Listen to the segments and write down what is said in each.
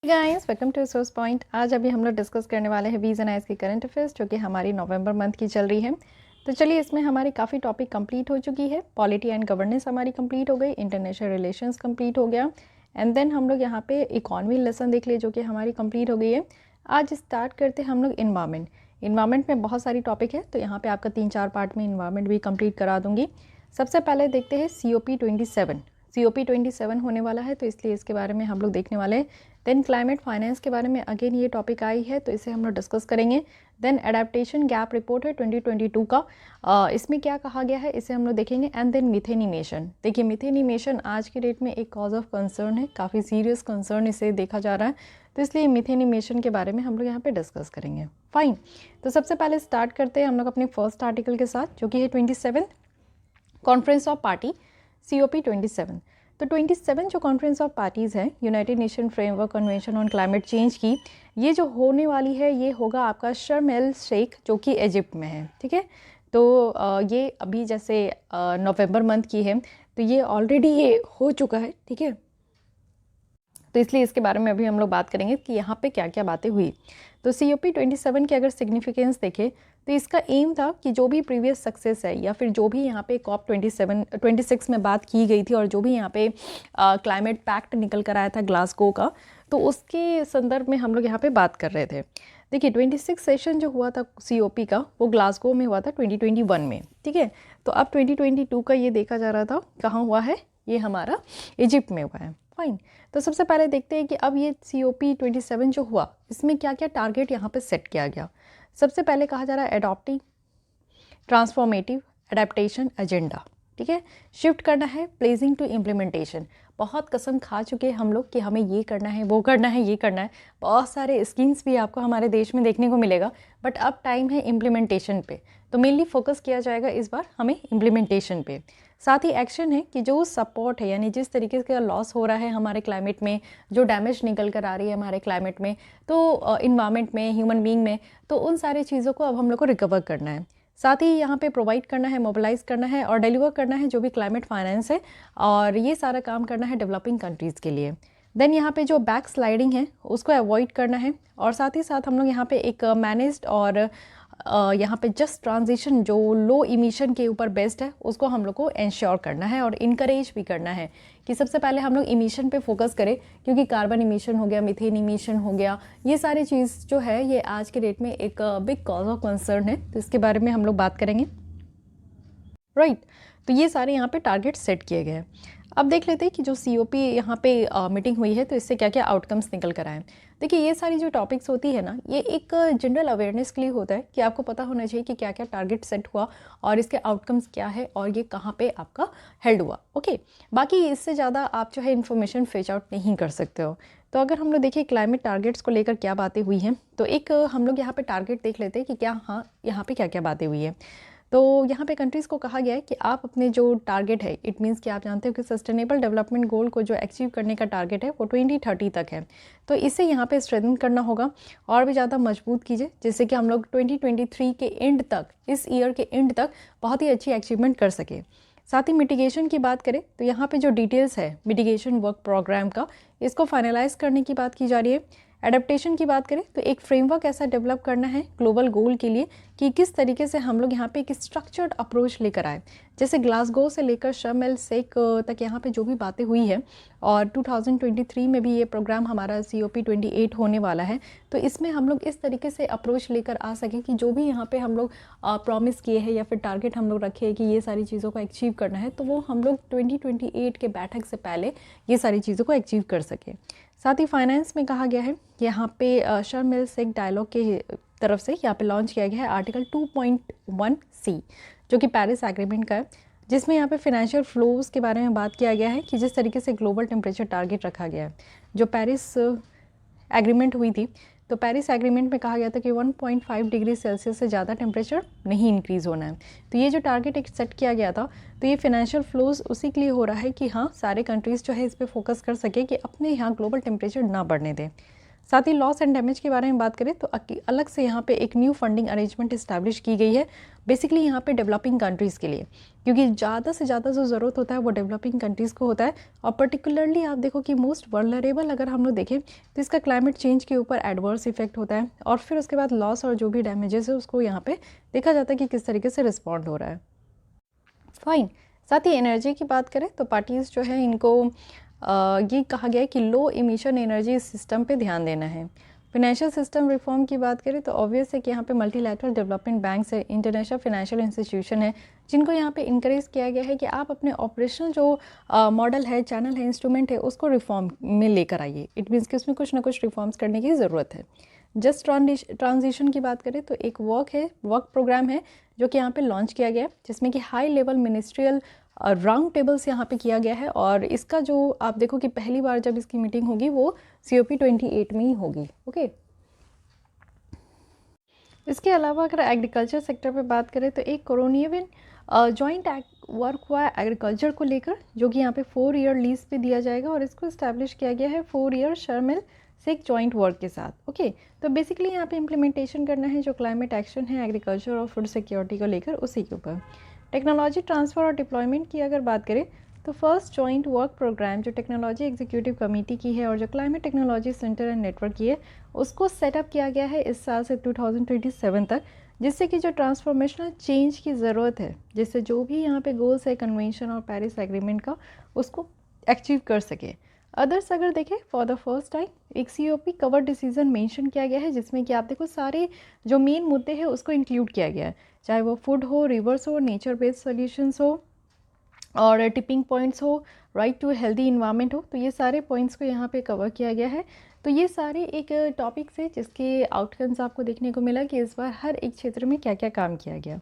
Guys welcome to source point. आज अभी हम लोग डिस्कस करने वाले हैं वीज़ एंड आइज की करंट अफेयर्स जो कि हमारी नवंबर मंथ की चल रही है। तो चलिए, इसमें हमारी काफ़ी टॉपिक कंप्लीट हो चुकी है। पॉलिटी एंड गवर्नेंस हमारी कंप्लीट हो गई, इंटरनेशनल रिलेशंस कंप्लीट हो गया, एंड देन हम लोग यहाँ पे इकॉनमी लेसन देख लिए जो कि हमारी कंप्लीट हो गई है। आज स्टार्ट करते हैं हम लोग इन्वायरमेंट। इन्वायरमेंट में बहुत सारी टॉपिक है, तो यहाँ पर आपका 3-4 पार्ट में इन्वायरमेंट भी कम्प्लीट करा दूँगी। सबसे पहले देखते हैं COP27। COP27 होने वाला है, तो इसलिए इसके बारे में हम लोग देखने वाले हैं। देन क्लाइमेट फाइनेंस के बारे में अगेन ये टॉपिक आई है, तो इसे हम लोग डिस्कस करेंगे। देन एडेप्टेशन गैप रिपोर्ट है 2022 का, इसमें क्या कहा गया है इसे हम लोग देखेंगे। And then methane emission. देखिए, मीथेन इमिशन आज के डेट में एक कॉज ऑफ कंसर्न है, काफ़ी सीरियस कंसर्न इसे देखा जा रहा है, तो इसलिए मीथेन इमिशन के बारे में हम लोग यहाँ पे डिस्कस करेंगे। फाइन, तो सबसे पहले स्टार्ट करते हैं हम लोग अपने फर्स्ट आर्टिकल के साथ, जो कि है 27 कॉन्फ्रेंस ऑफ पार्टी COP27। तो 27 जो कॉन्फ्रेंस ऑफ पार्टीज़ है United nation framework convention on climate change की, ये जो होने वाली है ये होगा आपका शर्म एल शेख जो कि इजिप्ट में है। ठीक है, तो ये अभी जैसे नवंबर मंथ की है, तो ये ऑलरेडी ये हो चुका है। ठीक है, तो इसलिए इसके बारे में अभी हम लोग बात करेंगे कि यहाँ पे क्या क्या बातें हुई। तो COP27 की अगर सिग्निफिकेंस देखें तो इसका एम था कि जो भी प्रीवियस सक्सेस है या फिर जो भी यहाँ पे COP26 में बात की गई थी और जो भी यहाँ पे क्लाइमेट पैक्ट निकल कर आया था ग्लासगो का, तो उसके संदर्भ में हम लोग यहाँ पे बात कर रहे थे। देखिए, 26 सेशन जो हुआ था COP का वो ग्लासगो में हुआ था 2021 में। ठीक है, तो अब 2022 का ये देखा जा रहा था कहाँ हुआ है, ये हमारा इजिप्ट में हुआ है। फाइन, तो सबसे पहले देखते हैं कि अब ये COP27 जो हुआ इसमें क्या क्या टारगेट यहाँ पे सेट किया गया। सबसे पहले कहा जा रहा है एडॉप्टिंग ट्रांसफॉर्मेटिव एडेप्टेशन एजेंडा। ठीक है, शिफ्ट करना है प्लेजिंग टू इम्प्लीमेंटेशन। बहुत कसम खा चुके हैं हम लोग कि हमें ये करना है, वो करना है, ये करना है। बहुत सारे स्कीम्स भी आपको हमारे देश में देखने को मिलेगा, बट अब टाइम है इम्प्लीमेंटेशन पे। तो मेनली फोकस किया जाएगा इस बार हमें इम्प्लीमेंटेशन पे। साथ ही एक्शन है कि जो सपोर्ट है, यानी जिस तरीके का लॉस हो रहा है हमारे क्लाइमेट में, जो डैमेज निकल कर आ रही है हमारे क्लाइमेट में, तो इन्वायरमेंट में, ह्यूमन बीइंग में, तो उन सारी चीज़ों को अब हम लोग को रिकवर करना है। साथ ही यहाँ पे प्रोवाइड करना है, मोबिलाइज करना है और डिलीवर करना है जो भी क्लाइमेट फाइनेंस है, और ये सारा काम करना है डेवलपिंग कंट्रीज़ के लिए। देन यहाँ पे जो बैक स्लाइडिंग है उसको अवॉइड करना है, और साथ ही साथ हम लोग यहाँ पे एक मैनेज्ड और यहाँ पे जस्ट ट्रांजिशन जो लो इमिशन के ऊपर बेस्ड है उसको हम लोग को इंश्योर करना है और इनकरेज भी करना है कि सबसे पहले हम लोग इमिशन पे फोकस करें, क्योंकि कार्बन इमिशन हो गया, मीथेन इमिशन हो गया, ये सारी चीज़ जो है ये आज के डेट में एक बिग कॉज ऑफ कंसर्न है, तो इसके बारे में हम लोग बात करेंगे। राइट, तो ये सारे यहाँ पे टारगेट सेट किए गए हैं। अब देख लेते हैं कि जो COP यहाँ पे मीटिंग हुई है तो इससे क्या क्या आउटकम्स निकल कर आए। देखिए, ये सारी जो टॉपिक्स होती है ना, ये एक जनरल अवेयरनेस के लिए होता है कि आपको पता होना चाहिए कि क्या क्या टारगेट सेट हुआ और इसके आउटकम्स क्या है और ये कहाँ पे आपका हेल्ड हुआ। ओके, बाकी इससे ज़्यादा आप जो है इन्फॉर्मेशन फेच आउट नहीं कर सकते हो। तो अगर हम लोग देखिए क्लाइमेट टारगेट्स को लेकर क्या बातें हुई हैं, तो एक हम लोग यहाँ पे टारगेट देख लेते हैं कि क्या, हाँ, यहाँ पे क्या क्या बातें हुई है। तो यहाँ पे कंट्रीज़ को कहा गया है कि आप अपने जो टारगेट है, इट मीन्स कि आप जानते हो कि सस्टेनेबल डेवलपमेंट गोल को जो अचीव करने का टारगेट है वो 2030 तक है, तो इसे यहाँ पे स्ट्रेंथन करना होगा और भी ज़्यादा मजबूत कीजिए, जिससे कि हम लोग 2023 के एंड तक, इस ईयर के एंड तक बहुत ही अच्छी अचीवमेंट कर सके। साथ ही मिटिगेशन की बात करें तो यहाँ पे जो डिटेल्स है मिटिगेशन वर्क प्रोग्राम का, इसको फाइनलाइज करने की बात की जा रही है। एडेप्टेशन की बात करें तो एक फ्रेमवर्क ऐसा डेवलप करना है ग्लोबल गोल के लिए कि किस तरीके से हम लोग यहाँ पे एक स्ट्रक्चर्ड अप्रोच लेकर आए, जैसे ग्लासगो से लेकर शर्म एल शेख तक यहाँ पे जो भी बातें हुई है, और 2023 में भी ये प्रोग्राम हमारा COP28 होने वाला है, तो इसमें हम लोग इस तरीके से अप्रोच लेकर आ सकें कि जो भी यहाँ पे हम लोग प्रॉमिस किए हैं या फिर टारगेट हम लोग रखे हैं कि ये सारी चीज़ों को अचीव करना है, तो वो हम लोग 2028 के बैठक से पहले ये सारी चीज़ों को अचीव कर सकें। साथ ही फाइनेंस में कहा गया है कि यहाँ पे शर्म एल शेख डायलॉग के तरफ से यहाँ पे लॉन्च किया गया है आर्टिकल 2.1C, जो कि पेरिस एग्रीमेंट का है, जिसमें यहाँ पे फाइनेंशियल फ्लोज के बारे में बात किया गया है कि जिस तरीके से ग्लोबल टेम्परेचर टारगेट रखा गया है। जो पेरिस एग्रीमेंट हुई थी, तो पेरिस एग्रीमेंट में कहा गया था कि 1.5 डिग्री सेल्सियस से ज़्यादा टेम्परेचर नहीं इंक्रीज़ होना है। तो ये जो टारगेट एक सेट किया गया था, तो ये फाइनेंशियल फ्लोज उसी के लिए हो रहा है कि हाँ, सारे कंट्रीज़ जो है इस पर फोकस कर सके कि अपने यहाँ ग्लोबल टेम्परेचर ना बढ़ने दें। साथ ही लॉस एंड डैमेज के बारे में बात करें तो अलग से यहाँ पे एक न्यू फंडिंग अरेंजमेंट इस्टेब्लिश की गई है, बेसिकली यहाँ पे डेवलपिंग कंट्रीज़ के लिए, क्योंकि ज़्यादा से ज़्यादा जो ज़रूरत होता है वो डेवलपिंग कंट्रीज़ को होता है। और पर्टिकुलरली आप देखो कि मोस्ट वल्नरेबल अगर हम लोग देखें तो इसका क्लाइमेट चेंज के ऊपर एडवर्स इफेक्ट होता है, और फिर उसके बाद लॉस और जो भी डैमेजेस है उसको यहाँ पे देखा जाता है कि किस तरीके से रिस्पॉन्ड हो रहा है। फाइन। साथ ही एनर्जी की बात करें तो पार्टीज़ जो है इनको ये कहा गया है कि लो इमिशन एनर्जी सिस्टम पे ध्यान देना है। फिनेंशियल सिस्टम रिफॉर्म की बात करें तो ऑब्वियस है कि यहाँ पे मल्टीलैटरल डेवलपमेंट बैंक्स है, इंटरनेशनल फाइनेंशियल इंस्टीट्यूशन है, जिनको यहाँ पे इंकरेज किया गया है कि आप अपने ऑपरेशनल जो मॉडल है, चैनल है, इंस्ट्रूमेंट है, उसको रिफॉर्म में लेकर आइए। इट मीन्स कि उसमें कुछ ना कुछ रिफॉर्म्स करने की ज़रूरत है। जस्ट ट्रांजिशन की बात करें तो एक वर्क प्रोग्राम है जो कि यहाँ पे लॉन्च किया गया है, जिसमें कि high level ministerial round tables यहाँ पे किया गया है, और इसका जो आप देखो कि पहली बार जब इसकी मीटिंग होगी वो COP28 में ही होगी। ओके। इसके अलावा अगर एग्रीकल्चर सेक्टर पे बात करें तो एक कोरोनियन जॉइंट वर्क हुआ है एग्रीकल्चर को लेकर, जो कि यहाँ पे 4 ईयर लीज पे दिया जाएगा, और इसको इस्टेब्लिश किया गया है 4 ईयर शर्मिल से एक जॉइंट वर्क के साथ। ओके। तो बेसिकली यहाँ पे इम्प्लीमेंटेशन करना है जो क्लाइमेट एक्शन है एग्रीकल्चर और फूड सिक्योरिटी को लेकर, उसी के ऊपर। टेक्नोलॉजी ट्रांसफ़र और डिप्लॉयमेंट की अगर बात करें तो फर्स्ट जॉइंट वर्क प्रोग्राम जो टेक्नोलॉजी एग्जीक्यूटिव कमेटी की है और जो climate technology centre and network की है, उसको सेटअप किया गया है इस साल से 2027 तक, जिससे कि जो ट्रांसफॉर्मेशनल चेंज की ज़रूरत है, जिससे जो भी यहाँ पे गोल्स है कन्वेंशन और पेरिस एग्रीमेंट का, उसको अचीव कर सके। अदर्स अगर देखें फॉर द फर्स्ट टाइम एक COP कवर डिसीजन मेंशन किया गया है, जिसमें कि आप देखो सारे जो मेन मुद्दे हैं उसको इंक्लूड किया गया है, चाहे वो फूड हो, रिवर्स हो, नेचर बेस्ड सॉल्यूशंस हो, और टिपिंग पॉइंट्स हो, राइट टू हेल्दी इन्वायरमेंट हो। तो ये सारे पॉइंट्स को यहाँ पे कवर किया गया है। तो ये सारे एक टॉपिक्स है जिसके आउटकम्स आपको देखने को मिला कि इस बार हर एक क्षेत्र में क्या क्या काम किया गया।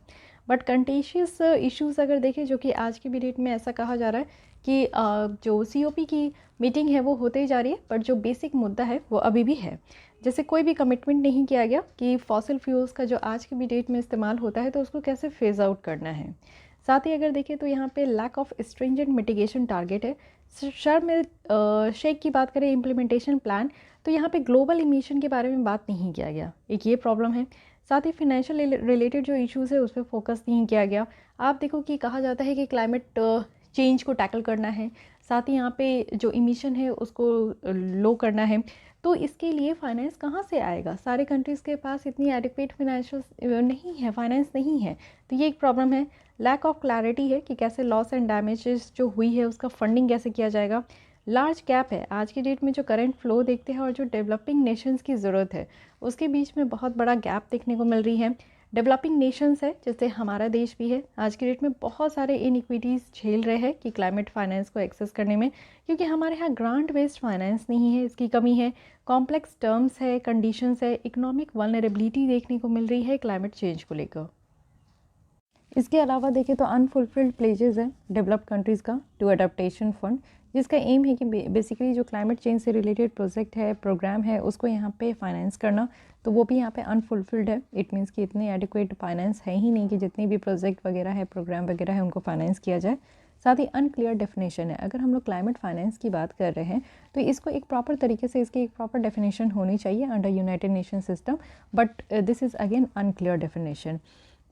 बट कंटेशियस इश्यूज़ अगर देखें, जो कि आज की भी डेट में ऐसा कहा जा रहा है कि जो COP की मीटिंग है वो होते ही जा रही है, बट जो बेसिक मुद्दा है वो अभी भी है। जैसे कोई भी कमिटमेंट नहीं किया गया कि फॉसिल फ्यूल्स का जो आज की भी डेट में इस्तेमाल होता है तो उसको कैसे फेज़ आउट करना है। साथ ही अगर देखें तो यहाँ पे lack of stringent mitigation target है। शर्म शेख की बात करें इम्प्लीमेंटेशन प्लान, तो यहाँ पे ग्लोबल इमिशन के बारे में बात नहीं किया गया, एक ये प्रॉब्लम है। साथ ही फिनेंशियल रिलेटेड जो इश्यूज़ है उस पर फोकस नहीं किया गया। आप देखो कि कहा जाता है कि क्लाइमेट चेंज को टैकल करना है, साथ ही यहाँ पे जो इमिशन है उसको लो करना है, तो इसके लिए फाइनेंस कहाँ से आएगा? सारे कंट्रीज़ के पास इतनी एडिक्वेट फाइनेंशियल नहीं है, फाइनेंस नहीं है, तो ये एक प्रॉब्लम है। लैक ऑफ क्लैरिटी है कि कैसे लॉस एंड डैमेजेस जो हुई है उसका फंडिंग कैसे किया जाएगा। लार्ज गैप है आज की डेट में, जो करंट फ्लो देखते हैं और जो डेवलपिंग नेशंस की ज़रूरत है उसके बीच में बहुत बड़ा गैप देखने को मिल रही है। डेवलपिंग नेशंस है जैसे हमारा देश भी है, आज की डेट में बहुत सारे इनइक्विटीज़ झेल रहे हैं कि क्लाइमेट फाइनेंस को एक्सेस करने में, क्योंकि हमारे यहाँ ग्रांट बेस्ड फाइनेंस नहीं है, इसकी कमी है। कॉम्प्लेक्स टर्म्स है, कंडीशंस है, इकोनॉमिक वल्नरेबिलिटी देखने को मिल रही है क्लाइमेट चेंज को लेकर। इसके अलावा देखें तो अनफुलफिल्ड प्लेजेस है डेवलप्ड कंट्रीज़ का टू अडेप्टेशन फंड, जिसका एम है कि बेसिकली जो क्लाइमेट चेंज से रिलेटेड प्रोजेक्ट है, प्रोग्राम है, उसको यहाँ पे फाइनेंस करना, तो वो भी यहाँ पे अनफुलफिल्ड है। इट मीन्स कि इतने एडिक्वेट फाइनेंस है ही नहीं कि जितनी भी प्रोजेक्ट वगैरह है, प्रोग्राम वगैरह है, उनको फाइनेंस किया जाए। साथ ही अनक्लियर डेफिनेशन है। अगर हम लोग क्लाइमेट फाइनेंस की बात कर रहे हैं तो इसको एक प्रॉपर तरीके से इसकी एक प्रॉपर डेफिनेशन होनी चाहिए under United nation system, but this is again unclear definition.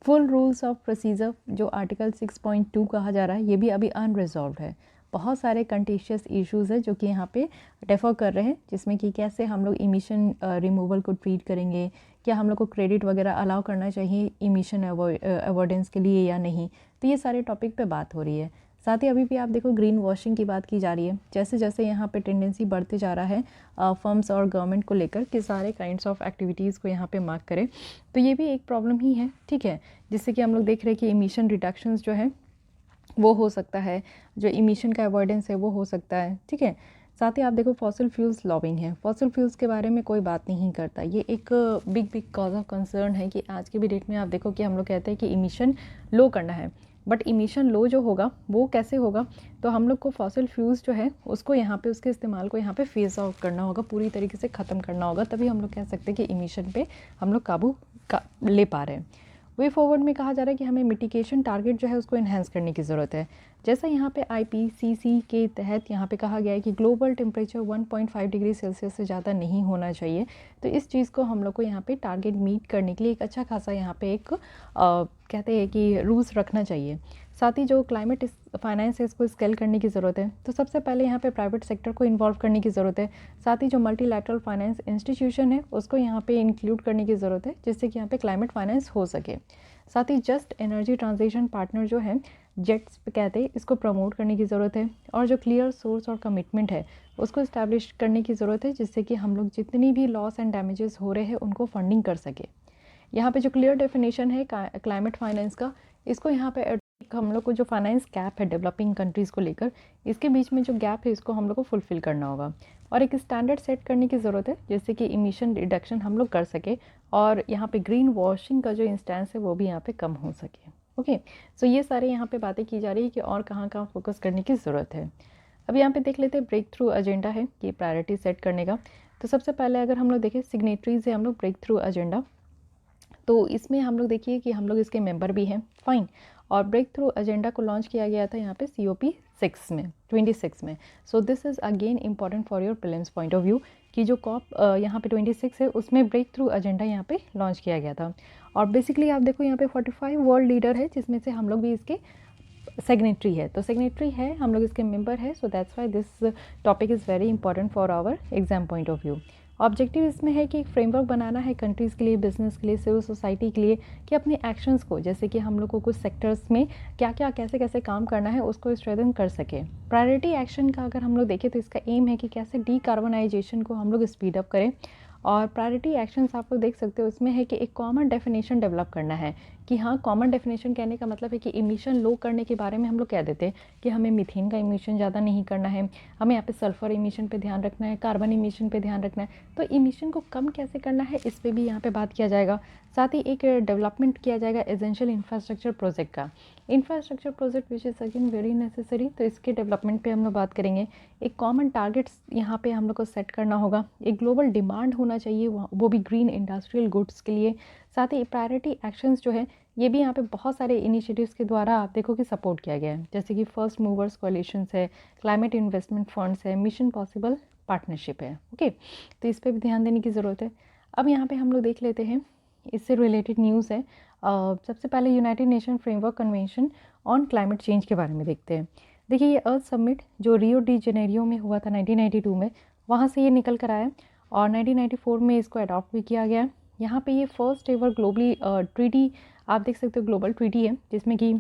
Full rules of procedure जो आर्टिकल 6.2 कहा जा रहा है, ये भी अभी अनरिजॉल्व है। बहुत सारे कंटेशियस इश्यूज़ है जो कि यहाँ पे डेफर कर रहे हैं, जिसमें कि कैसे हम लोग इमिशन रिमूवल को ट्रीट करेंगे, क्या हम लोग को क्रेडिट वगैरह अलाउ करना चाहिए इमिशन अवॉइडेंस के लिए या नहीं, तो ये सारे टॉपिक पे बात हो रही है। साथ ही अभी भी आप देखो ग्रीन वॉशिंग की बात की जा रही है, जैसे जैसे यहाँ पे टेंडेंसी बढ़ते जा रहा है फर्म्स और गवर्नमेंट को लेकर कि सारे काइंड्स ऑफ एक्टिविटीज़ को यहाँ पे मार्क करें, तो ये भी एक प्रॉब्लम ही है, ठीक है। जिससे कि हम लोग देख रहे हैं कि इमिशन रिडक्शंस जो है वो हो सकता है, जो इमिशन का अवॉइडेंस है वो हो सकता है, ठीक है। साथ ही आप देखो फॉसिल फ्यूल्स लॉबिंग है, फॉसिल फ्यूल्स के बारे में कोई बात नहीं करता। ये एक बिग कॉज ऑफ कंसर्न है कि आज के भी डेट में आप देखो कि हम लोग कहते हैं कि इमिशन लो करना है, बट इमिशन लो जो होगा वो कैसे होगा, तो हम लोग को फॉसिल फ्यूल्स जो है उसको यहाँ पे उसके इस्तेमाल को यहाँ पे फेस आउट करना होगा, पूरी तरीके से ख़त्म करना होगा, तभी हम लोग कह सकते हैं कि इमिशन पे हम लोग काबू ले पा रहे हैं। वे फॉरवर्ड में कहा जा रहा है कि हमें मिटिगेशन टारगेट जो है उसको इन्हेंस करने की ज़रूरत है। जैसा यहाँ पे IPCC के तहत यहाँ पे कहा गया है कि ग्लोबल टेम्परेचर 1.5 डिग्री सेल्सियस से ज़्यादा नहीं होना चाहिए। तो इस चीज़ को हम लोग को यहाँ पे टारगेट मीट करने के लिए एक अच्छा खासा यहाँ पे एक कहते हैं कि रूल्स रखना चाहिए। साथ ही जो क्लाइमेट फाइनेंस है इसको स्केल करने की ज़रूरत है। तो सबसे पहले यहाँ पे प्राइवेट सेक्टर को इन्वॉल्व करने की ज़रूरत है। साथ ही जो मल्टीलैटरल फाइनेंस इंस्टीट्यूशन है उसको यहाँ पे इंक्लूड करने की ज़रूरत है, जिससे कि यहाँ पे क्लाइमेट फाइनेंस हो सके। साथ ही जस्ट एनर्जी ट्रांजिशन पार्टनर जो है जेट्स कहते हैं, इसको प्रमोट करने की ज़रूरत है। और जो क्लियर सोर्स और कमिटमेंट है उसको इस्टेब्लिश करने की ज़रूरत है, जिससे कि हम लोग जितनी भी लॉस एंड डैमेजेस हो रहे हैं उनको फंडिंग कर सके। यहाँ पे जो क्लियर डेफिनेशन है क्लाइमेट फाइनेंस का, इसको यहाँ पे हम लोग को जो फाइनेंस गैप है डेवलपिंग कंट्रीज़ को लेकर, इसके बीच में जो गैप है इसको हम लोग को फुलफ़िल करना होगा। और एक स्टैंडर्ड सेट करने की ज़रूरत है, जिससे कि इमिशन रिडक्शन हम लोग कर सके और यहाँ पे ग्रीन वॉशिंग का जो इंस्टेंस है वो भी यहाँ पे कम हो सके। ओके, सो ये सारे यहाँ पे बातें की जा रही है कि और कहाँ कहाँ फोकस करने की ज़रूरत है। अब यहाँ पे देख लेते हैं ब्रेक थ्रू एजेंडा है कि प्रायोरिटी सेट करने का। तो सबसे पहले अगर हम लोग देखें सिग्नेटरीज है हम लोग ब्रेक थ्रू एजेंडा, तो इसमें हम लोग देखिए कि हम लोग इसके मेंबर भी हैं, फाइन। और ब्रेक थ्रू एजेंडा को लॉन्च किया गया था यहाँ पे COP 6 में 26 में। So this is again important for your prelims point of view कि जो COP यहाँ पे 26 है उसमें ब्रेक थ्रू एजेंडा यहाँ पे लॉन्च किया गया था। और बेसिकली आप देखो यहाँ पे 45 वर्ल्ड लीडर है, जिसमें से हम लोग भी इसके सिग्नेटरी है। तो सिग्नेटरी है, हम लोग इसके मेंबर है। So that's why this topic is very important for our exam point of view. Objective इसमें है कि एक फ्रेमवर्क बनाना है कंट्रीज़ के लिए, बिजनेस के लिए, सिविल सोसाइटी के लिए, कि अपने एक्शंस को, जैसे कि हम लोग को कुछ सेक्टर्स में क्या क्या कैसे कैसे काम करना है उसको स्ट्रेंथन कर सके। प्रायोरिटी एक्शन का अगर हम लोग देखें तो इसका एम है कि कैसे डीकार्बनाइजेशन को हम लोग स्पीड अप करें। और प्रायोरिटी एक्शंस आप लोग देख सकते हो उसमें है कि एक कॉमन डेफिनेशन डेवलप करना है कि हाँ, कॉमन डेफिनेशन कहने का मतलब है कि इमिशन लो करने के बारे में हम लोग कह देते हैं कि हमें मीथेन का इमिशन ज़्यादा नहीं करना है, हमें यहाँ पे सल्फर इमिशन पे ध्यान रखना है, कार्बन इमिशन पे ध्यान रखना है। तो इमिशन को कम कैसे करना है इस पे भी यहाँ पे बात किया जाएगा। साथ ही एक डेवलपमेंट किया जाएगा एसेंशियल इंफ्रास्ट्रक्चर प्रोजेक्ट का, infrastructure project which is again very necessary, तो इसके डेवलपमेंट पे हम लोग बात करेंगे। एक कॉमन टारगेट्स यहाँ पे हम लोग को सेट करना होगा। एक ग्लोबल डिमांड होना चाहिए, वो भी ग्रीन इंडस्ट्रियल गुड्स के लिए। साथ ही प्रायोरिटी एक्शंस जो है ये भी यहाँ पे बहुत सारे इनिशिएटिव्स के द्वारा आप देखो कि सपोर्ट किया गया है, जैसे कि फर्स्ट मूवर्स कोलिशंस है, क्लाइमेट इन्वेस्टमेंट फंड्स है, मिशन पॉसिबल पार्टनरशिप है। ओके, तो इस पर भी ध्यान देने की ज़रूरत है। अब यहाँ पे हम लोग देख लेते हैं इससे रिलेटेड न्यूज़ है। सबसे पहले United nation framework convention on climate change के बारे में देखते हैं। देखिए ये अर्थ समिट जो रियो डी जेनेरियो में हुआ था 1992 में, वहाँ से ये निकल कर आया और 1994 में इसको अडॉप्ट भी किया गया। यहाँ पे ये फर्स्ट एवर ग्लोबली ट्रीटी आप देख सकते हो, ग्लोबल ट्रीटी है जिसमें कि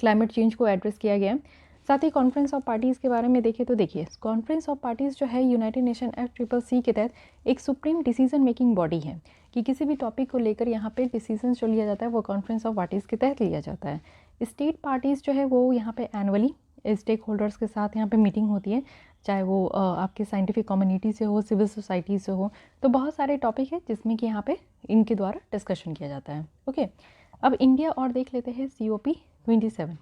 क्लाइमेट चेंज को एड्रेस किया गया है। साथ ही कॉन्फ्रेंस ऑफ पार्टीज़ के बारे में देखें तो देखिए कॉन्फ्रेंस ऑफ पार्टीज़ जो है यूनाइटेड नेशन FCCC के तहत एक सुप्रीम डिसीजन मेकिंग बॉडी है कि किसी भी टॉपिक को लेकर यहाँ पे डिसीजन जो लिया जाता है वो कॉन्फ्रेंस ऑफ पार्टीज़ के तहत लिया जाता है। स्टेट पार्टीज़ जो है वो यहाँ पे एनुअली स्टेक होल्डर्स के साथ यहाँ पे मीटिंग होती है, चाहे वो आपके साइंटिफिक कम्युनिटी से हो, सिविल सोसाइटी से हो। तो बहुत सारे टॉपिक है जिसमें कि यहाँ पे इनके द्वारा डिस्कशन किया जाता है। ओके, अब इंडिया और देख लेते हैं COP 27।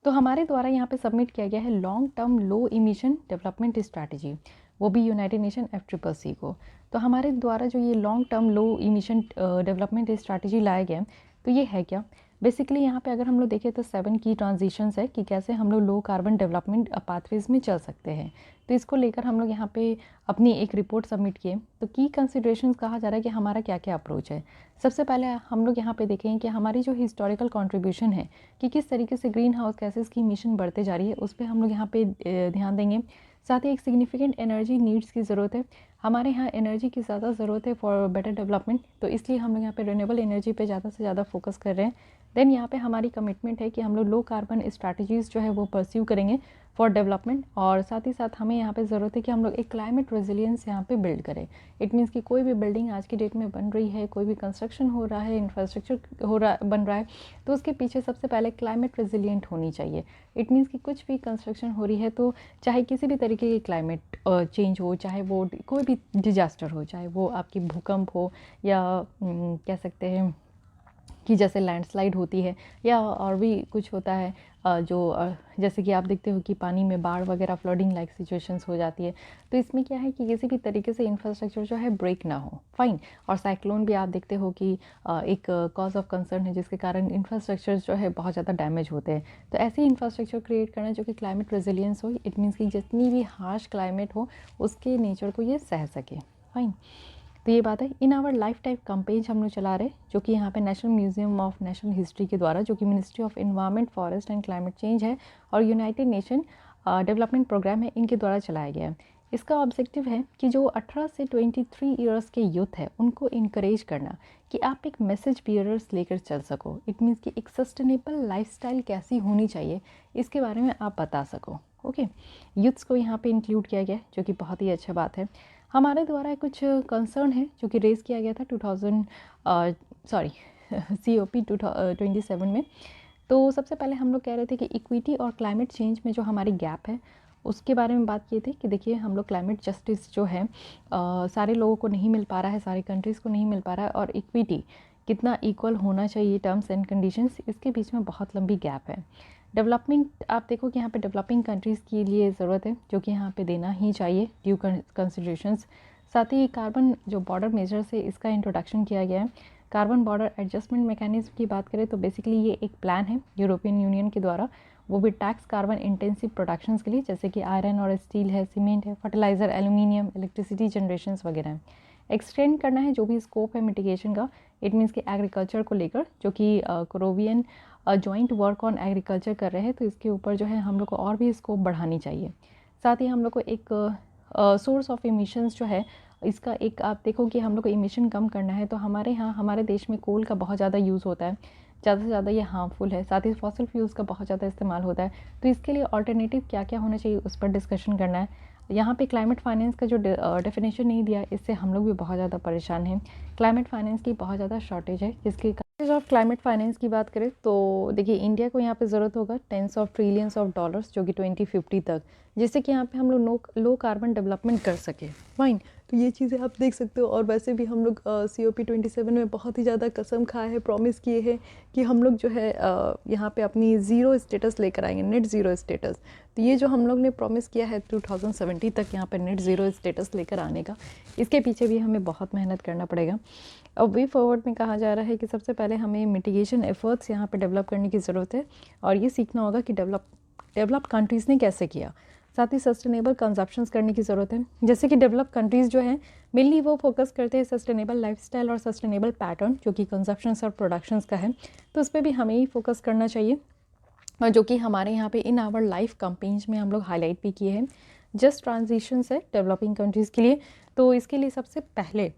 तो हमारे द्वारा यहाँ पे सबमिट किया गया है लॉन्ग टर्म लो इमिशन डेवलपमेंट स्ट्रैटेजी, वो भी यूनाइटेड नेशन FCCC को। तो हमारे द्वारा जो ये लॉन्ग टर्म लो इमिशन डेवलपमेंट स्ट्रैटेजी लाया गया है, तो ये है क्या? बेसिकली यहाँ पे अगर हम लोग देखें तो 7 की ट्रांजिशंस है कि कैसे हम लोग लो कार्बन डेवलपमेंट पाथवेज में चल सकते हैं। तो इसको लेकर हम लोग यहाँ पे अपनी एक रिपोर्ट सबमिट किए। तो की कंसिडरेशंस कहा जा रहा है कि हमारा क्या क्या अप्रोच है। सबसे पहले हम लोग यहाँ पे देखें कि हमारी जो हिस्टोरिकल कंट्रीब्यूशन है कि किस तरीके से ग्रीन हाउस गैसेस की इमिशन बढ़ते जा रही है, उस पर हम लोग यहाँ पे ध्यान देंगे। साथ ही एक सिग्निफिकेंट एनर्जी नीड्स की ज़रूरत है, हमारे यहाँ एनर्जी की ज़्यादा ज़रूरत है फॉर बेटर डेवलपमेंट, तो इसलिए हम लोग यहाँ पे रिन्यूएबल एनर्जी पे ज़्यादा से ज़्यादा फोकस कर रहे हैं। देन यहाँ पे हमारी कमिटमेंट है कि हम लोग लो कार्बन स्ट्रैटेजीज़ जो है वो परस्यू करेंगे फॉर डेवलपमेंट। और साथ ही साथ हमें यहाँ पे ज़रूरत है कि हम लोग एक क्लाइमेट रेजिलियंस यहाँ पे बिल्ड करें। इट मीन्स कि कोई भी बिल्डिंग आज की डेट में बन रही है, कोई भी कंस्ट्रक्शन हो रहा है, इंफ्रास्ट्रक्चर बन रहा है, तो उसके पीछे सबसे पहले क्लाइमेट रेजिलियंट होनी चाहिए। इट मीन्स कि कुछ भी कंस्ट्रक्शन हो रही है तो चाहे किसी भी तरीके की क्लाइमेट चेंज हो, चाहे वो कोई भी डिजास्टर हो, चाहे वो आपकी भूकंप हो या कह सकते हैं कि जैसे लैंडस्लाइड होती है या और भी कुछ होता है जैसे कि आप देखते हो कि पानी में बाढ़ वगैरह फ्लडिंग लाइक सिचुएशंस हो जाती है। तो इसमें क्या है कि किसी भी तरीके से इंफ्रास्ट्रक्चर जो है ब्रेक ना हो, फाइन। और साइक्लोन भी आप देखते हो कि एक कॉज ऑफ कंसर्न है जिसके कारण इंफ्रास्ट्रक्चर जो है बहुत ज़्यादा डैमेज होते हैं। तो ऐसे ही इंफ्रास्ट्रक्चर क्रिएट करना जो कि क्लाइमेट रेजिलियंस हो, इट मीन्स कि जितनी भी हार्श क्लाइमेट हो उसके नेचर को ये सह सके, फाइन। तो ये बात है। In our life time campaign हम लोग चला रहे जो कि यहाँ पे national museum of national history के द्वारा, जो कि ministry of environment, forest and climate change है और यूनाइटेड नेशन डेवलपमेंट प्रोग्राम है, इनके द्वारा चलाया गया है। इसका ऑब्जेक्टिव है कि जो 18 से 23 ईयर्स के यूथ है उनको इनकरेज करना कि आप एक मैसेज बियरर्स लेकर चल सको। इट मीन्स कि एक सस्टेनेबल लाइफस्टाइल कैसी होनी चाहिए इसके बारे में आप बता सको। ओके, यूथ्स को यहाँ पे इंक्लूड किया गया जो कि बहुत ही अच्छा बात है। हमारे द्वारा कुछ कंसर्न है जो कि रेज़ किया गया था COP 27 में। तो सबसे पहले हम लोग कह रहे थे कि इक्विटी और क्लाइमेट चेंज में जो हमारी गैप है उसके बारे में बात की थी कि देखिए हम लोग क्लाइमेट जस्टिस जो है सारे लोगों को नहीं मिल पा रहा है, सारी कंट्रीज़ को नहीं मिल पा रहा है, और इक्विटी कितना इक्वल होना चाहिए टर्म्स एंड कंडीशंस, इसके बीच में बहुत लंबी गैप है। डेवलपमेंट आप देखो कि यहाँ पे डेवलपिंग कंट्रीज़ के लिए ज़रूरत है जो कि यहाँ पे देना ही चाहिए ड्यू कंसिडरेशंस। साथ ही कार्बन जो बॉर्डर मेजर से इसका इंट्रोडक्शन किया गया है। कार्बन बॉर्डर एडजस्टमेंट मैकेनिज्म की बात करें तो बेसिकली ये एक प्लान है यूरोपियन यूनियन के द्वारा, वो भी टैक्स कार्बन इंटेंसिव प्रोडक्शंस के लिए, जैसे कि आयरन और स्टील है, सीमेंट है, फर्टिलाइज़र, एल्यूमिनियम, इलेक्ट्रिसिटी जनरेशंस वगैरह है। एक्सटेंड करना है जो भी स्कोप है मिटिगेशन का, इट मीन्स कि एग्रीकल्चर को लेकर जो कि कोरोवियन जॉइंट वर्क ऑन एग्रीकल्चर कर रहे हैं, तो इसके ऊपर जो है हम लोग को और भी स्कोप बढ़ानी चाहिए। साथ ही हम लोग को एक सोर्स ऑफ इमिशंस जो है इसका एक आप देखो कि हम लोग को इमिशन कम करना है, तो हमारे यहाँ हमारे देश में कोल का बहुत ज़्यादा यूज़ होता है, ज़्यादा से ज़्यादा ये हार्मफुल है। साथ ही फॉसिल फ्यूल्स का बहुत ज़्यादा इस्तेमाल होता है, तो इसके लिए ऑल्टरनेटिव क्या क्या होना चाहिए उस पर डिस्कशन करना है। यहाँ पे क्लाइमेट फाइनेंस का जो डेफिनेशन नहीं दिया, इससे हम लोग भी बहुत ज़्यादा परेशान हैं। क्लाइमेट फाइनेंस की बहुत ज़्यादा शॉर्टेज है, जिसके ऑफ क्लाइमेट फाइनेंस की बात करें तो देखिए इंडिया को यहाँ पे ज़रूरत होगा tens of trillions of dollars जो कि 2050 तक, जिससे कि यहाँ पे हम लोग लो कार्बन डेवलपमेंट कर सके, फाइन। तो ये चीज़ें आप देख सकते हो। और वैसे भी हम लोग COP 27 में बहुत ही ज़्यादा कसम खाए हैं, प्रॉमिस किए हैं कि हम लोग जो है यहाँ पे अपनी ज़ीरो स्टेटस लेकर आएंगे, नेट ज़ीरो स्टेटस। तो ये जो हम लोग ने प्रॉमिस किया है 2070 तक यहाँ पे नेट ज़ीरो स्टेटस लेकर आने का, इसके पीछे भी हमें बहुत मेहनत करना पड़ेगा। अब वे फॉरवर्ड में कहा जा रहा है कि सबसे पहले हमें मिटिगेशन एफर्ट्स यहाँ पे डेवलप करने की ज़रूरत है, और ये सीखना होगा कि डेवलप कंट्रीज़ ने कैसे किया। साथ ही सस्टेनेबल कंजप्शंस करने की ज़रूरत है, जैसे कि डेवलप कंट्रीज़ जो हैं मेनली वो फोकस करते हैं सस्टेनेबल लाइफस्टाइल और सस्टेनेबल पैटर्न जो कि कंजप्शंस और प्रोडक्शंस का है, तो उस पर भी हमें ही फोकस करना चाहिए, और जो कि हमारे यहाँ पे इन आवर लाइफ कैंपेन्स में हम लोग हाईलाइट भी किए हैं। जस्ट ट्रांजिशंस है डेवलपिंग कंट्रीज़ के लिए, तो इसके लिए सबसे पहले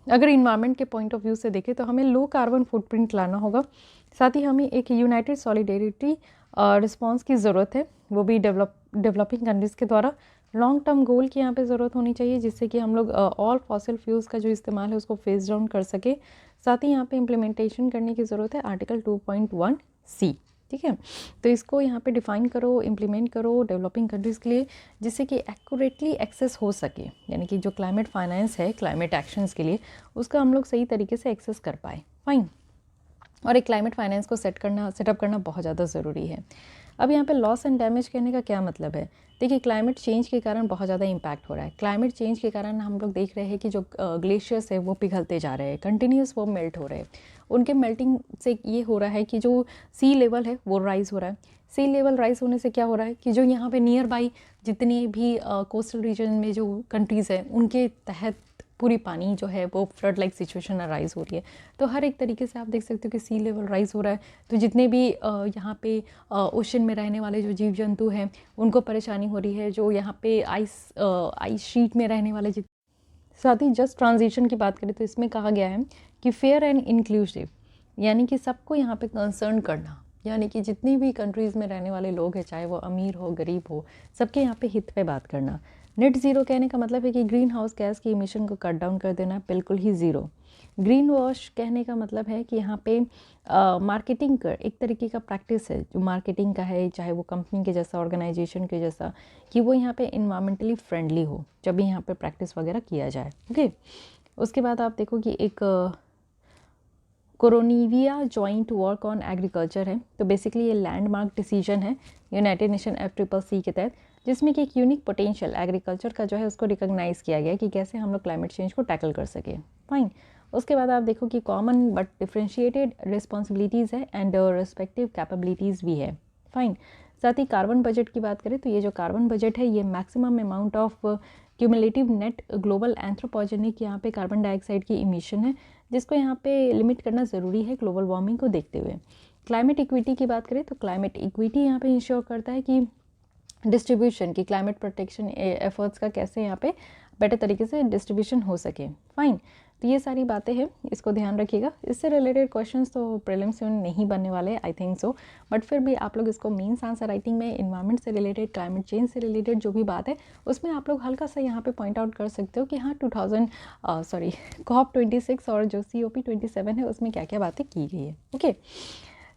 अगर इन्वायरमेंट के पॉइंट ऑफ व्यू से देखें तो हमें लो कार्बन फुटप्रिंट लाना होगा। साथ ही हमें एक यूनाइटेड सॉलिडेरिटी रिस्पांस की ज़रूरत है, वो भी डेवलपिंग कंट्रीज़ के द्वारा। लॉन्ग टर्म गोल की यहाँ पे ज़रूरत होनी चाहिए, जिससे कि हम लोग ऑल फॉसिल फ्यूल्स का जो इस्तेमाल है उसको फेस डाउन कर सके। साथ ही यहाँ पे इम्प्लीमेंटेशन करने की ज़रूरत है आर्टिकल 2.1C, ठीक है। तो इसको यहाँ पे डिफ़ाइन करो, इम्प्लीमेंट करो डेवलपिंग कंट्रीज़ के लिए, जिससे कि एक्यूरेटली एक्सेस हो सके, यानी कि जो क्लाइमेट फाइनेंस है क्लाइमेट एक्शंस के लिए उसका हम लोग सही तरीके से एक्सेस कर पाए, फाइन। और एक क्लाइमेट फाइनेंस को सेटअप करना बहुत ज़्यादा ज़रूरी है। अब यहाँ पे लॉस एंड डैमेज कहने का क्या मतलब है? देखिए क्लाइमेट चेंज के कारण बहुत ज़्यादा इम्पैक्ट हो रहा है। क्लाइमेट चेंज के कारण हम लोग देख रहे हैं कि जो ग्लेशियर्स है वो पिघलते जा रहे हैं, कंटिन्यूस वो मेल्ट हो रहे हैं। उनके मेल्टिंग से ये हो रहा है कि जो सी लेवल है वो राइज़ हो रहा है। सी लेवल राइज़ होने से क्या हो रहा है कि जो यहाँ पे नियर बाई जितनी भी कोस्टल रीजन में जो कंट्रीज़ हैं उनके तहत पूरी पानी जो है वो फ्लड लाइक सिचुएशन राइज़ हो रही है। तो हर एक तरीके से आप देख सकते हो कि सी लेवल राइज़ हो रहा है, तो जितने भी यहाँ पे ओशन में रहने वाले जो जीव जंतु हैं उनको परेशानी हो रही है, जो यहाँ पे आइस शीट में रहने वाले साथ ही जस्ट ट्रांजिशन की बात करें तो इसमें कहा गया है कि फेयर एंड इंक्लूसिव, यानी कि सबको यहाँ पे कंसर्न करना, यानी कि जितनी भी कंट्रीज़ में रहने वाले लोग हैं, चाहे वो अमीर हो गरीब हो, सबके यहाँ पे हित पे बात करना। नेट ज़ीरो कहने का मतलब है कि ग्रीन हाउस गैस की इमिशन को कट डाउन कर देना, बिल्कुल ही ज़ीरो। ग्रीन वॉश कहने का मतलब है कि यहाँ पे मार्केटिंग कर एक तरीके का प्रैक्टिस है जो मार्केटिंग का है, चाहे वो कंपनी के जैसा, ऑर्गेनाइजेशन के जैसा, कि वो यहाँ पे इन्वायरमेंटली फ्रेंडली हो जब भी यहाँ पे प्रैक्टिस वगैरह किया जाए, ओके। उसके बाद आप देखो कि एक कोरोनिविया जॉइंट वर्क ऑन एग्रीकल्चर है। तो बेसिकली ये लैंडमार्क डिसीजन है यूनाइटेड नेशन FCCC के तहत, जिसमें कि एक यूनिक पोटेंशियल एग्रीकल्चर का जो है उसको रिकॉग्नाइज़ किया गया कि कैसे हम लोग क्लाइमेट चेंज को टैकल कर सके। फाइन। उसके बाद आप देखो कि कॉमन बट डिफ्रेंशिएटेड रिस्पॉन्सिबिलिटीज़ है एंड रिस्पेक्टिव कैपेबिलिटीज़ भी है। फाइन। साथ ही कार्बन बजट की बात करें तो ये जो कार्बन बजट है ये maximum amount of cumulative net global anthropogenic यहाँ पे कार्बन डाइऑक्साइड की इमिशन है, जिसको यहाँ पे लिमिट करना ज़रूरी है ग्लोबल वार्मिंग को देखते हुए। क्लाइमेट इक्विटी की बात करें तो क्लाइमेट इक्विटी यहाँ पे इंश्योर करता है कि डिस्ट्रीब्यूशन की क्लाइमेट प्रोटेक्शन एफर्ट्स का कैसे यहाँ पे बेटर तरीके से डिस्ट्रीब्यूशन हो सके। फाइन। तो ये सारी बातें हैं, इसको ध्यान रखिएगा। इससे रिलेटेड क्वेश्चंस तो प्रीलिम्स में नहीं बनने वाले, आई थिंक सो, बट फिर भी आप लोग इसको मेंस आंसर राइटिंग में इन्वायरमेंट से रिलेटेड, क्लाइमेट चेंज से रिलेटेड जो भी बात है उसमें आप लोग हल्का सा यहाँ पे पॉइंट आउट कर सकते हो कि हाँ COP26 और जो COP27 है उसमें क्या क्या बातें की गई है। Okay,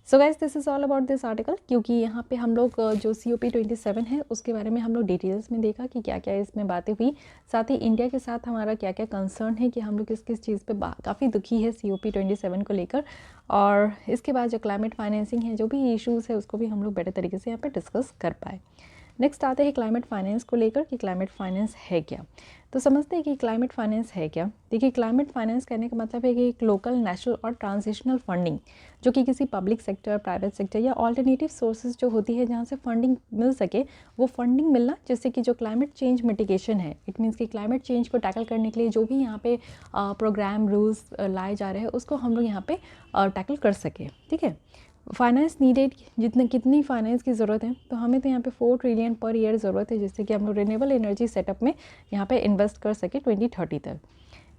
so guys this is all about this article, क्योंकि यहाँ पे हम लोग जो COP27 है उसके बारे में हम लोग डिटेल्स में देखा कि क्या क्या इसमें बातें हुई, साथ ही इंडिया के साथ हमारा क्या क्या कंसर्न है कि हम लोग किस किस चीज़ पे काफ़ी दुखी है COP27 को लेकर, और इसके बाद जो क्लाइमेट फाइनेंसिंग है, जो भी इश्यूज़ है उसको भी हम लोग बेटर तरीके से यहाँ पे डिस्कस कर पाए। नेक्स्ट आते हैं क्लाइमेट फाइनेंस को लेकर कि क्लाइमेट फाइनेंस है क्या। तो समझते हैं कि क्लाइमेट फाइनेंस है क्या। देखिए, क्लाइमेट फाइनेंस कहने का मतलब है कि एक लोकल, नेशनल और ट्रांजिशनल फंडिंग जो कि किसी पब्लिक सेक्टर, प्राइवेट सेक्टर या ऑल्टरनेटिव सोर्सेज जो होती है जहाँ से फंडिंग मिल सके, वो फंडिंग मिलना, जिससे कि जो क्लाइमेट चेंज मिटिगेशन है, इट मीन्स कि क्लाइमेट चेंज को टैकल करने के लिए जो भी यहाँ पे प्रोग्राम, रूल्स लाए जा रहे हैं उसको हम लोग यहाँ पे टैकल कर सके। ठीक है। फाइनेंस नीडेड, कितनी फाइनेंस की ज़रूरत है, तो हमें तो यहाँ पे 4 ट्रिलियन पर ईयर ज़रूरत है, जिससे कि हम लोग रिन्यूएबल एनर्जी सेटअप में यहाँ पे इन्वेस्ट कर सके 2030 तक।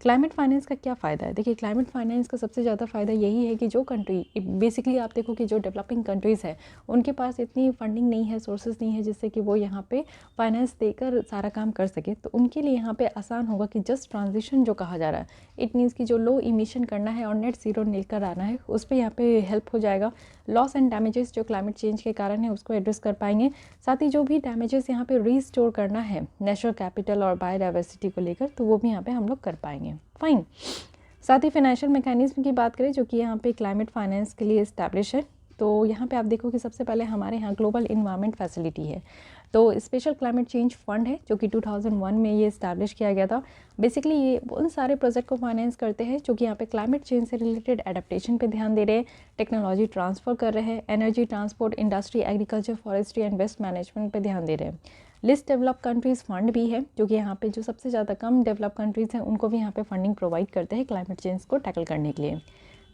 क्लाइमेट फाइनेंस का क्या फ़ायदा है? देखिए, क्लाइमेट फाइनेंस का सबसे ज़्यादा फ़ायदा यही है कि जो कंट्री, बेसिकली आप देखो कि जो डेवलपिंग कंट्रीज़ है उनके पास इतनी फंडिंग नहीं है, सोर्सेज नहीं है, जिससे कि वो यहाँ पे फाइनेंस देकर सारा काम कर सके, तो उनके लिए यहाँ पे आसान होगा कि जस्ट ट्रांजिशन जो कहा जा रहा है, इट मीन्स कि जो लो इमिशन करना है और नेट ज़ीरो लेकर आना है, उस पर यहाँ पे हेल्प हो जाएगा। लॉस एंड डैमेजेस जो क्लाइमेट चेंज के कारण है उसको एड्रेस कर पाएंगे, साथ ही जो भी डैमेजेस यहाँ पे रीस्टोर करना है नेचुरल कैपिटल और बायोडाइवर्सिटी को लेकर, तो वो भी यहाँ पे हम लोग कर पाएंगे। फाइन। साथ ही फाइनेंशियल मैकेनिज्म की बात करें जो कि यहाँ पे क्लाइमेट फाइनेंस के लिए इस्टेब्लिश है, तो यहाँ पे आप देखो कि सबसे पहले हमारे यहाँ ग्लोबल इन्वायरमेंट फैसिलिटी है, तो स्पेशल क्लाइमेट चेंज फंड है जो कि 2001 में ये इस्टेब्लिश किया गया था। बेसिकली ये उन सारे प्रोजेक्ट को फाइनेंस करते हैं जो कि यहाँ पे क्लाइमेट चेंज से रिलेटेड एडेप्टेशन पे ध्यान दे रहे हैं, टेक्नोलॉजी ट्रांसफ़र कर रहे हैं, energy, transport, industry, agriculture, forestry and waste management पे ध्यान दे रहे हैं। लिस्ट डेवलप कंट्रीज़ फंड भी है जो कि यहाँ पे जो सबसे ज़्यादा कम डेवलप कंट्रीज़ हैं उनको भी यहाँ पे फंडिंग प्रोवाइड करते हैं क्लाइमेट चेंज को टैकल करने के लिए।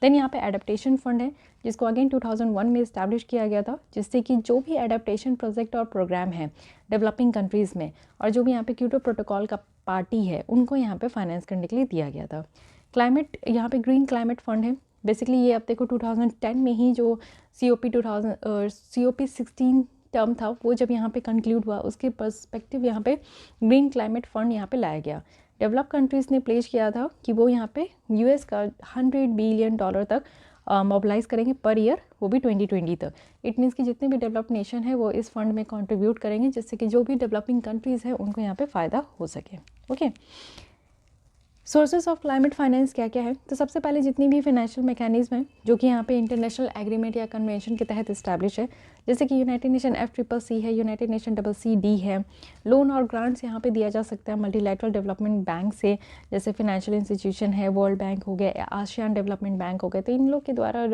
देन यहाँ पे एडेप्टेशन फंड है जिसको अगेन 2001 में इस्टेब्लिश किया गया था, जिससे कि जो भी एडेप्टेशन प्रोजेक्ट और प्रोग्राम है डेवलपिंग कंट्रीज़ में और जो भी यहाँ पे क्योटो प्रोटोकॉल का पार्टी है उनको यहाँ पे फाइनेंस करने के लिए दिया गया था। क्लाइमेट, यहाँ पे ग्रीन क्लाइमेट फंड है। बेसिकली ये आप देखो 2010 में ही जो COP16 टर्म था वो जब यहाँ पे कंक्लूड हुआ, उसके पर्सपेक्टिव यहाँ पे ग्रीन क्लाइमेट फंड यहाँ पे लाया गया। डेवलप कंट्रीज़ ने प्लेस किया था कि वो यहाँ पे US का $100 बिलियन तक मोबिलाइज करेंगे पर ईयर, वो भी 2020 तक। इट मीन्स कि जितने भी डेवलप्ड नेशन है वो इस फंड में कंट्रीब्यूट करेंगे, जिससे कि जो भी डेवलपिंग कंट्रीज़ है उनको यहाँ पे फ़ायदा हो सके। Okay, sources of climate finance क्या क्या है? तो सबसे पहले जितनी भी फाइनेंशियल मैकेनिज्म है जो कि यहाँ पे इंटरनेशनल एग्रीमेंट या कन्वेंशन के तहत इस्टेब्लिश है, जैसे कि यूनाइटेड नेशन FCCC है, यूनाइटेड नेशन CCD है। लोन और ग्रांट्स यहाँ पे दिया जा सकता है मल्टीलैटरल डेवलपमेंट बैंक से, जैसे फाइनेंशियल इंस्टीट्यूशन है, वर्ल्ड बैंक हो गया, आसियान डेवलपमेंट बैंक हो गया, तो इन लोग के द्वारा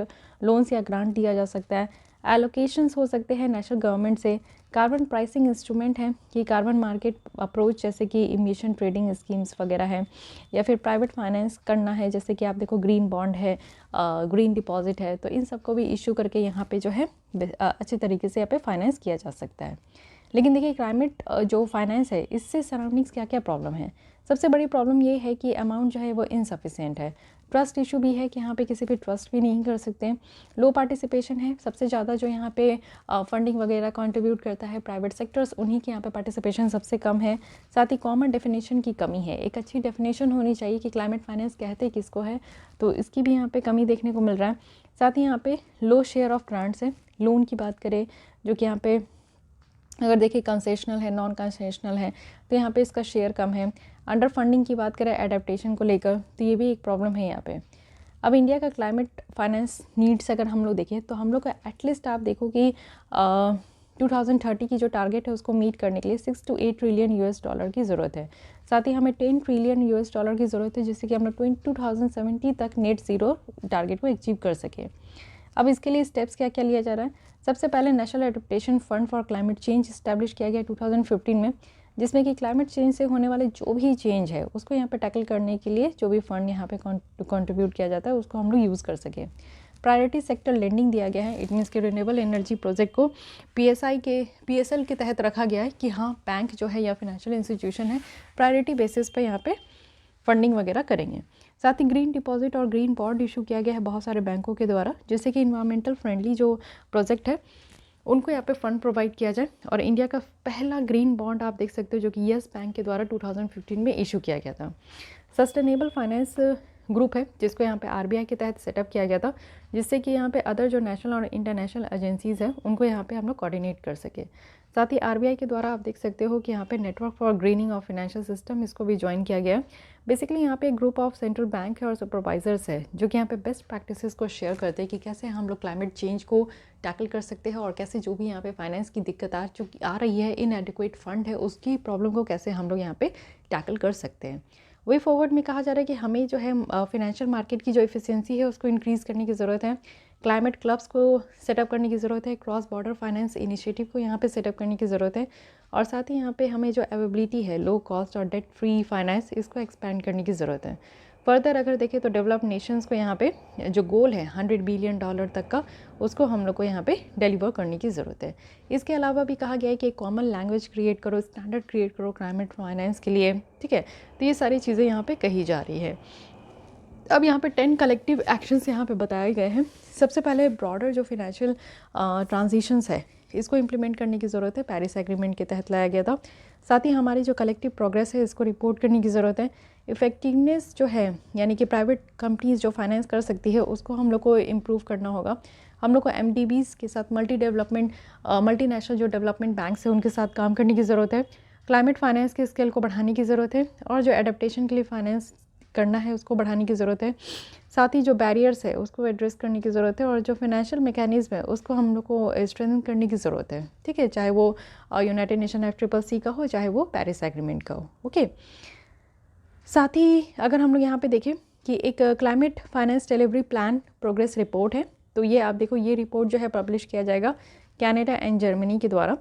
लोन्स या ग्रांट दिया जा सकता है। एलोकेशंस हो सकते हैं नेशनल गवर्नमेंट से। कार्बन प्राइसिंग इंस्ट्रूमेंट है कि कार्बन मार्केट अप्रोच जैसे कि इमिशन ट्रेडिंग स्कीम्स वगैरह है, या फिर प्राइवेट फाइनेंस करना है जैसे कि आप देखो ग्रीन बॉन्ड है, ग्रीन डिपॉजिट है, तो इन सबको भी इशू करके यहाँ पे जो है अच्छे तरीके से यहाँ पे फाइनेंस किया जा सकता है। लेकिन देखिए, क्लाइमेट जो फाइनेंस है इससे सराउंडिंग्स क्या क्या प्रॉब्लम है? सबसे बड़ी प्रॉब्लम ये है कि अमाउंट जो है वो इनसफिशिएंट है। ट्रस्ट इशू भी है कि यहाँ पे किसी पे ट्रस्ट भी नहीं कर सकते। लो पार्टिसिपेशन है, सबसे ज़्यादा जो यहाँ पे फंडिंग वगैरह कंट्रीब्यूट करता है प्राइवेट सेक्टर्स, उन्हीं की यहाँ पे पार्टिसिपेशन सबसे कम है। साथ ही कॉमन डेफिनेशन की कमी है, एक अच्छी डेफिनेशन होनी चाहिए कि क्लाइमेट फाइनेंस कहते किसको है, तो इसकी भी यहाँ पे कमी देखने को मिल रहा है। साथ ही यहाँ पे लो शेयर ऑफ ग्रांट्स है। लोन की बात करें जो कि यहाँ पे अगर देखिए कंसेशनल है, नॉन कंसेशनल है, तो यहाँ पे इसका शेयर कम है। अंडर फंडिंग की बात करें एडेप्टेशन को लेकर, तो ये भी एक प्रॉब्लम है यहाँ पे। अब इंडिया का क्लाइमेट फाइनेंस नीड्स अगर हम लोग देखें तो हम लोग का एटलीस्ट आप देखो कि 2030 की जो टारगेट है उसको मीट करने के लिए 6 to 8 ट्रिलियन US डॉलर की ज़रूरत है। साथ ही हमें 10 ट्रिलियन US डॉलर की ज़रूरत है जिससे कि हम लोग 2070 तक नेट ज़ीरो टारगेट को अचीव कर सकें। अब इसके लिए स्टेप्स क्या क्या लिया जा रहा है? सबसे पहले national adaptation fund for climate change establish किया गया 2015 में, जिसमें कि क्लाइमेट चेंज से होने वाले जो भी चेंज है उसको यहाँ पे टैकल करने के लिए जो भी फंड यहाँ पे कंट्रीब्यूट किया जाता है उसको हम लोग यूज़ कर सकें। प्रायोरिटी सेक्टर लेंडिंग दिया गया है। इट मीन्स कि रिन्यूएबल एनर्जी प्रोजेक्ट को PSL के तहत रखा गया है कि हाँ बैंक जो है या फिनेंशियल इंस्टीट्यूशन है प्रायोरिटी बेसिस पे यहाँ पे फंडिंग वगैरह करेंगे। साथ ही ग्रीन डिपॉजिट और ग्रीन बॉन्ड इशू किया गया है बहुत सारे बैंकों के द्वारा, जिससे कि इन्वायरमेंटल फ्रेंडली जो प्रोजेक्ट है उनको यहाँ पे फंड प्रोवाइड किया जाए। और इंडिया का पहला ग्रीन बॉन्ड आप देख सकते हो जो कि यस बैंक के द्वारा 2015 में इशू किया गया था। सस्टेनेबल फाइनेंस ग्रुप है जिसको यहाँ पे RBI के तहत सेटअप किया गया था, जिससे कि यहाँ पे अदर जो नेशनल और इंटरनेशनल एजेंसीज़ हैं उनको यहाँ पे हम लोग कोऑर्डिनेट कर सके। साथ ही RBI के द्वारा आप देख सकते हो कि यहाँ पे network for grinning of financial system इसको भी ज्वाइन किया गया है। बेसिकली यहाँ पे एक ग्रुप ऑफ सेंट्रल बैंक है और सुपरवाइजर्स है जो कि यहाँ पे बेस्ट प्रैक्टिसेस को शेयर करते हैं कि कैसे हम लोग क्लाइमेट चेंज को टैकल कर सकते हैं और कैसे जो भी यहाँ पे फाइनेंस की दिक्कत आ रही है, इनएडिक्वेट फंड है, उसकी प्रॉब्लम को कैसे हम लोग यहाँ पे टैकल कर सकते हैं। वे फॉरवर्ड में कहा जा रहा है कि हमें जो है फिनेंशियल मार्केट की जो एफिशिएंसी है उसको इंक्रीज़ करने की ज़रूरत है। क्लाइमेट क्लब्स को सेटअप करने की ज़रूरत है। क्रॉस बॉर्डर फाइनेंस इनिशिएटिव को यहाँ पे सेटअप करने की ज़रूरत है। और साथ ही यहाँ पे हमें जो अवेलेबिलिटी है लो कॉस्ट और डेट फ्री फाइनेंस इसको एक्सपैंड करने की ज़रूरत है। फर्दर अगर देखें तो डेवलप्ड नेशंस को यहाँ पे जो गोल है $100 बिलियन तक का उसको हम लोग को यहाँ पे डिलीवर करने की ज़रूरत है। इसके अलावा भी कहा गया है कि एक कॉमन लैंग्वेज क्रिएट करो, स्टैंडर्ड क्रिएट करो क्लाइमेट फाइनेंस के लिए, ठीक है। तो ये सारी चीज़ें यहाँ पे कही जा रही है। अब यहाँ पे 10 कलेक्टिव एक्शंस यहाँ पे बताए गए हैं। सबसे पहले ब्रॉडर जो फिनेंशियल ट्रांजिशंस है इसको इम्प्लीमेंट करने की ज़रूरत है, पेरिस एग्रीमेंट के तहत लाया गया था। साथ ही हमारी जो कलेक्टिव प्रोग्रेस है इसको रिपोर्ट करने की ज़रूरत है। इफ़ेक्टिवनेस जो है यानी कि प्राइवेट कंपनीज जो फाइनेंस कर सकती है उसको हम लोग को इम्प्रूव करना होगा। हम लोग को MDBs के साथ मल्टीनेशनल जो डेवलपमेंट बैंक्स हैं उनके साथ काम करने की ज़रूरत है। क्लाइमेट फाइनेंस के स्केल को बढ़ाने की ज़रूरत है और जो एडेप्टेशन के लिए फाइनेंस करना है उसको बढ़ाने की ज़रूरत है। साथ ही जो बैरियर्स है उसको एड्रेस करने की ज़रूरत है और जो फाइनेंशियल मैकेनिज्म है उसको हम लोग को स्ट्रेंथन करने की ज़रूरत है, ठीक है। चाहे वो यूनाइटेड नेशन FCCC का हो, चाहे वो पेरिस एग्रीमेंट का हो, ओके। साथ ही अगर हम लोग यहाँ पे देखें कि एक climate finance delivery plan progress report है, तो ये आप देखो ये रिपोर्ट जो है पब्लिश किया जाएगा कनाडा एंड जर्मनी के द्वारा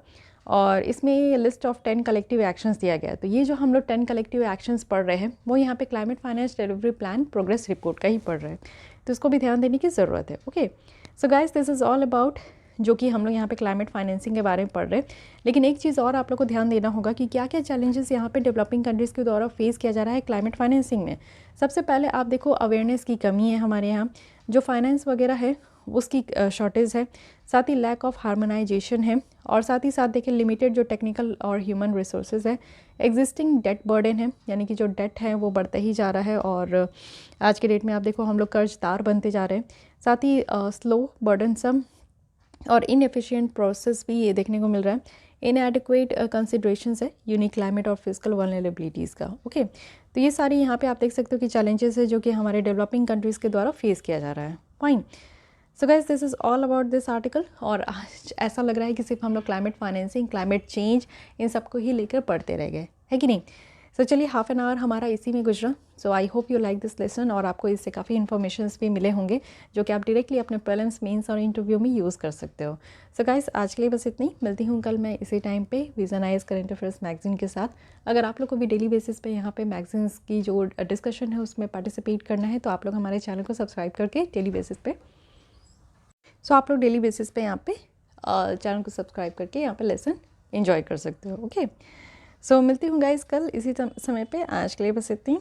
और इसमें लिस्ट ऑफ 10 कलेक्टिव एक्शंस दिया गया है। तो ये जो हम लोग 10 कलेक्टिव एक्शंस पढ़ रहे हैं वो यहाँ पे climate finance delivery plan progress report का ही पढ़ रहे हैं, तो इसको भी ध्यान देने की ज़रूरत है, okay. So guys this is all about जो कि हम लोग यहाँ पे क्लाइमेट फाइनेंसिंग के बारे में पढ़ रहे हैं। लेकिन एक चीज़ और आप लोग को ध्यान देना होगा कि क्या क्या चैलेंजेस यहाँ पे डेवलपिंग कंट्रीज़ के द्वारा फेस किया जा रहा है क्लाइमेट फाइनेंसिंग में। सबसे पहले आप देखो अवेयरनेस की कमी है हमारे यहाँ, जो फाइनेंस वगैरह है उसकी शॉर्टेज है। साथ ही लैक ऑफ हार्मोनाइजेशन है और साथ ही साथ देखिए लिमिटेड जो टेक्निकल और ह्यूमन रिसोर्सेज है। एग्जिस्टिंग डेट बर्डन है यानी कि जो डेट है वो बढ़ता ही जा रहा है और आज के डेट में आप देखो हम लोग कर्जदार बनते जा रहे हैं। साथ ही स्लो बर्डनसम और इनएफिशिएंट प्रोसेस भी ये देखने को मिल रहा है। इनएडिक्वेट कंसिडरेशंस है यूनिक क्लाइमेट और फिजिकल वल्नरेबिलिटीज़ का, ओके। तो ये सारी यहाँ पे आप देख सकते हो कि चैलेंजेस है जो कि हमारे डेवलपिंग कंट्रीज़ के द्वारा फेस किया जा रहा है, fine. So guys this is all about this article. और आज ऐसा लग रहा है कि सिर्फ हम लोग climate financing, climate change in सबको ही लेकर पढ़ते रह गए, है कि नहीं। सो चलिए हाफ एन आवर हमारा इसी में गुजरा। So I hope you like this lesson और आपको इससे काफ़ी इन्फॉर्मेशंस भी मिले होंगे जो कि आप डायरेक्टली अपने प्रीलिम्स, मेंस और इंटरव्यू में यूज़ कर सकते हो। सो गाइस आज के लिए बस इतनी, मिलती हूँ कल मैं इसी टाइम पे vision IAS current affairs magazine के साथ। अगर आप लोग को भी डेली बेसिस पे यहाँ पे मैगजीन्स की जो डिस्कशन है उसमें पार्टिसिपेट करना है तो आप लोग हमारे चैनल को सब्सक्राइब करके डेली बेसिस पे आप लोग डेली बेसिस पे यहाँ पे चैनल को सब्सक्राइब करके यहाँ पे लेसन एंजॉय कर सकते हो, ओके। सो मिलती हूँ गाइस कल इसी समय पे। आज के लिए बस इतनी,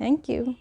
थैंक यू।